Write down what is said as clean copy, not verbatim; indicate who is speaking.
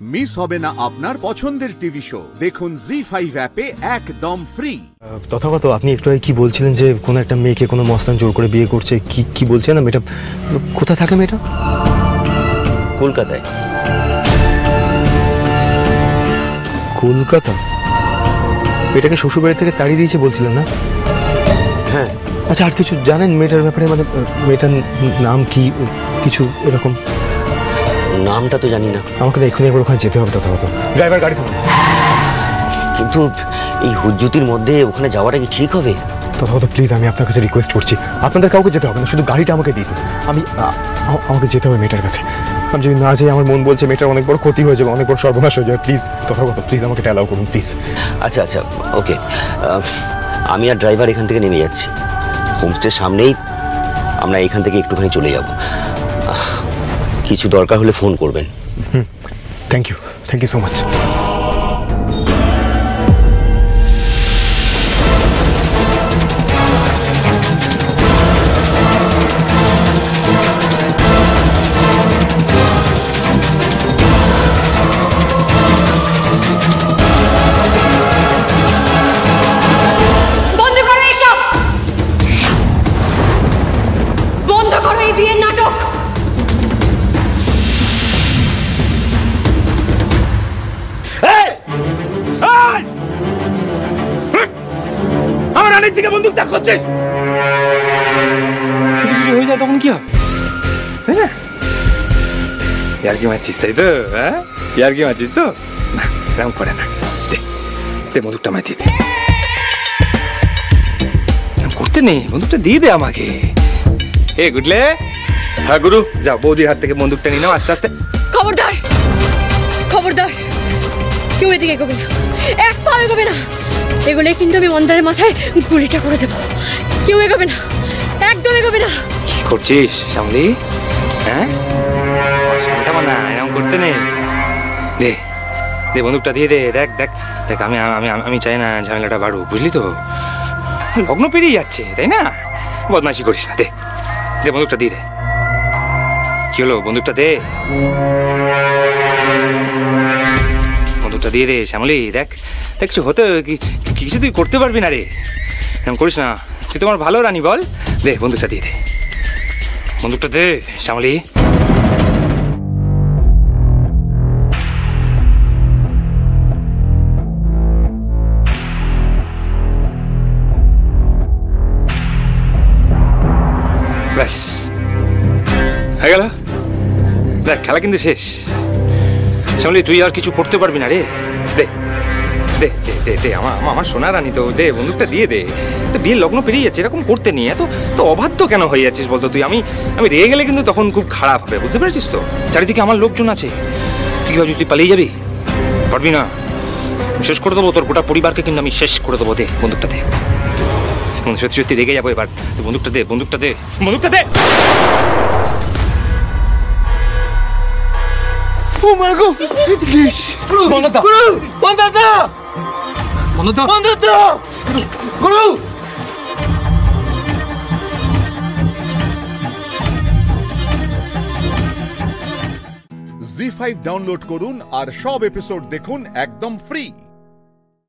Speaker 1: Miss হবে না আপনার পছন্দের টিভি শো। দেখুন জি5 অ্যাপে একদম ফ্রি।
Speaker 2: তথাগত আপনি একটু আগে কি বলছিলেন যে কোনো একটা মেয়েকে কোনো মস্তান জোর করে বিয়ে করছে, কি বলছেন? মেয়েটা কোথায় থাকে? মেয়েটা
Speaker 3: কলকাতায়।
Speaker 2: কলকাতা? মেয়েটাকে শ্বশুরবাড়ি থেকে তাড়িয়ে দিয়েছে বলছিলেন না?
Speaker 3: হ্যাঁ।
Speaker 2: আচ্ছা, আর কিছু জানেন মেয়েটার ব্যাপারে? মানে মেয়েটার নাম কি, কিছু এরকম?
Speaker 3: নামটা তো জানি না।
Speaker 2: আমাকে তো এক্ষুনি একবার ওখানে যেতে হবে। তথাগত ড্রাইভার গাড়ি থামান।
Speaker 3: কিন্তু এই হুজ্জুতির মধ্যে ওখানে যাওয়াটা কি ঠিক হবে?
Speaker 2: তথাগত প্লিজ, আমি আপনার কাছে রিকোয়েস্ট করছি, আপনাদের কাউকে যেতে হবে না, শুধু গাড়িটা আমাকে দিয়ে দিন। আমাকে যেতে হবে মেয়েটার কাছে। আমি যদি না যাই আমার মন বলছে মেয়েটার অনেক বড় ক্ষতি হয়ে যাবে, অনেক বড় সর্বনাশ হয়ে যাবে। প্লিজ তথাগত প্লিজ আমাকে অ্যালাউ করুন প্লিজ।
Speaker 3: আচ্ছা আচ্ছা ওকে, আমি আর ড্রাইভার এখান থেকে নেমে যাচ্ছি। হোমস্টের সামনেই আমরা এখান থেকে একটুখানি চলে যাব। কিছু দরকার হলে ফোন করবেন।
Speaker 2: Thank you so much.
Speaker 4: থেকে বন্দুক তাক করছিস, কিছু হয়ে যায় তখন কি হবে? ইয়ার্কি মারছিস তাই তো? হ্যাঁ, ইয়ার্কি মারছিস তো? না, এরকম করে না। দে বন্দুকটা আমায় দিয়ে দে। করতে নেই, বন্দুকটা দিয়ে দে আমাকে। এ গুডলে। হ্যাঁ গুরু, যাও বৌদির হাত থেকে বন্দুকটা নিয়ে নাও আস্তে আস্তে।
Speaker 5: খবরদার খবরদার, কেউ এদিকে এগোবে না, এক পা এগোবে না। এগুলো কিন্তু আমি মন্দারের মাথায় গুলিটা করে দেবো। কেউ এগোবে না, একদম এগোবে না।
Speaker 4: কি করছিস শ্যামলি? হ্যাঁ, না এরকম করতে নেই। দে দে বন্দুকটা দিয়ে দে। দেখ দেখ দেখ, আমি আমি আমি চাই না ঝামেলাটা বাড়ুক, বুঝলি তো? লগ্ন পেরিয়ে যাচ্ছে তাই না? বদমাইশি করিস না। দে দে বন্দুকটা দিয়ে দে। কি হলো? বন্দুকটা দে, বন্দুকটা দিয়ে দে শ্যামলি। দেখ দেখ, কিছু হতে কিছু তুই করতে পারবি না রে, এরকম করিস না। তুই তোমার ভালো রানী, বল। দে বন্দুকটা দিয়ে দে, বন্দুকটা দে শ্যামলি। ব্যাস হয়ে গেল। দেখ খেলা কিন্তু শেষ। শ্যামলি তুই আর কিছু করতে পারবি না রে। দে দে দে দে, আমার সোনা রানী তো, দে বন্দুকটা দিয়ে দে। তো বিয়ের লগ্ন পেরিয়ে যাচ্ছে, এরকম করতে নিয়ে এত অবাধ্য কেন হয়ে যাচ্ছিস বলতো তুই? আমি রেগে গেলে কিন্তু তখন খুব খারাপ হবে, বুঝতে পেরেছিস তো? চারিদিকে আমার লোকজন আছে। তুই ভাবছিস তুই পালিয়ে যাবি? পারবি না। শেষ করে দেবো তোর গোটা পরিবারকে, কিন্তু আমি শেষ করে দেবো। দে বন্দুকটা দে। সত্যি সত্যি রেগে যাবো এবার। তুই বন্দুকটা দে, বন্দুকটা দে, বন্দুকটা দে।
Speaker 2: Oh my God! Please!
Speaker 4: বন্দুকটা বন্দুকটা বন্দুকটা বন্দুকটা গুরু।
Speaker 1: জি5 ডাউনলোড করুন আর সব এপিসোড দেখুন একদম ফ্রি।